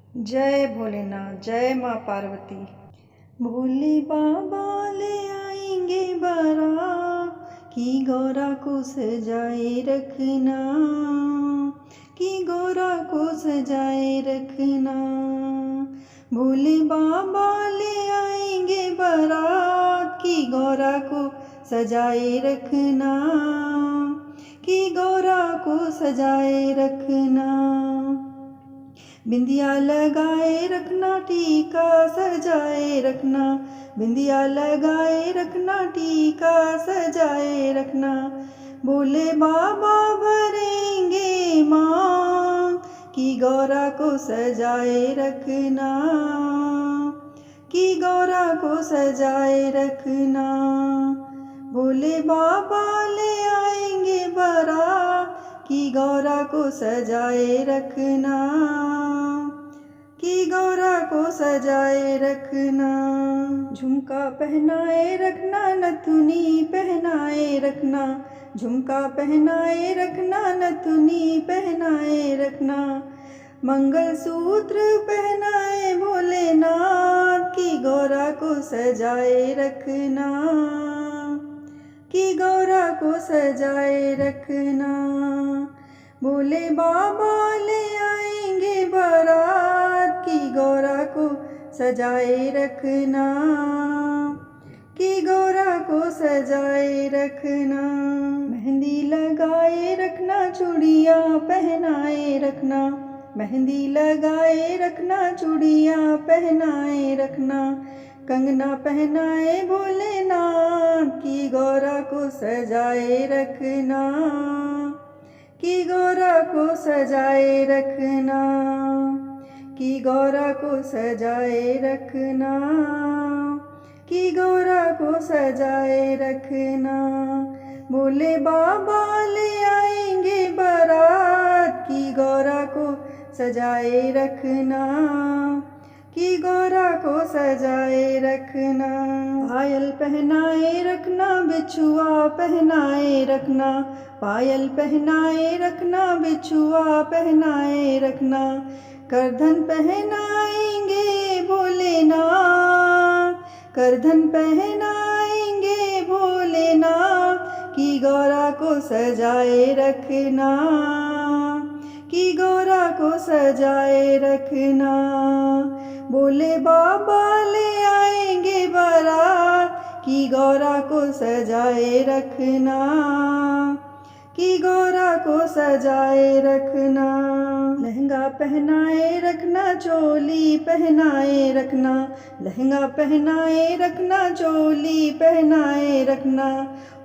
जय भोलेनाथ, जय माँ पार्वती। भोले बाबा ले आएंगे बारात की गौरा को सजाए रखना, कि गौरा को सजाए रखना। भोले बाबा ले आएंगे बारात की गौरा को सजाए रखना, कि गौरा को सजाए रखना। बिंदिया लगाए रखना, टीका सजाए रखना, बिंदिया लगाए रखना, टीका सजाए रखना। भोले बाबा भरेंगे मांग कि गौरा को सजाए रखना, कि गौरा को सजाए रखना। भोले बाबा ले आएंगे बारात कि गौरा को सजाए रखना, कि गौरा को सजाए रखना। झुमका पहनाए रखना, नथुनी पहनाए रखना, झुमका पहनाए रखना, नथुनी पहनाए रखना। मंगलसूत्र पहनाए भोलेनाथ की गौरा को सजाए रखना, कि गौरा को सजाए रखना। भोले बाबा ले आएंगे बारात की गौरा को सजाए रखना, कि गौरा को सजाए रखना। मेहंदी लगाए रखना, चूड़ियाँ पहनाए रखना, मेहंदी लगाए रखना, चूड़ियाँ पहनाए रखना। कंगना पहनाए भोलेनाथ की गौरा को सजाए रखना, कि गौरा को सजाए रखना, कि गौरा को सजाए रखना, कि गौरा को सजाए रखना। भोले बाबा ले आएंगे बारात की गौरा को सजाए रखना, कि गौरा को सजाए रखना। पायल पहनाए रखना, बिछुआ पहनाए रखना, पायल पहनाए रखना, बिछुआ पहनाए रखना। करधन पहनाएंगे भोलेनाथ, करधन पहनाएंगे भोलेनाथ की गौरा को सजाए रखना, कि गौरा को सजाए रखना। भोले बाबा ले आएंगे बारात की गौरा को सजाए रखना, कि गौरा को सजाए रखना। लहंगा पहनाए रखना, चोली पहनाए रखना, लहंगा पहनाए रखना, चोली पहनाए रखना।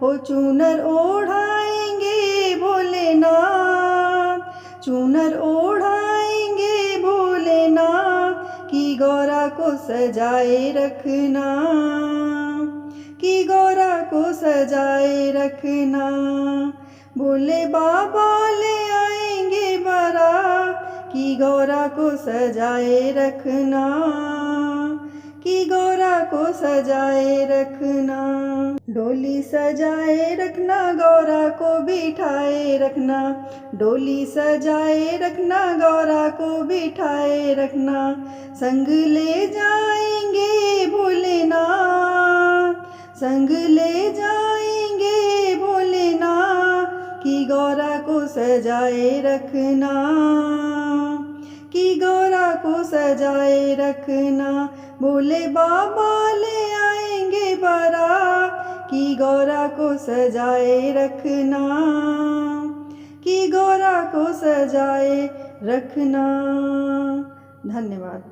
हो चूनर ओढ़ाएंगे भोलेनाथ, चूनर ओढ़ाएंगे भोलेनाथ की गौरा को सजाए रखना, कि गौरा को सजाए रखना। भोले बाबा ले आएंगे बारात की गौरा को सजाए रखना, कि गौरा को सजाए रखना। डोली सजाए रखना, गौरा को बिठाए रखना, डोली सजाए रखना, गौरा को बिठाए रखना। संग ले जाएंगे भोलेनाथ, संग ले जाएंगे भोलेनाथ की गौरा को सजाए रखना, कि गौरा को सजाए रखना। भोले बाबा ले आएंगे बारात की गौरा को सजाए रखना, कि गौरा को सजाए रखना। धन्यवाद।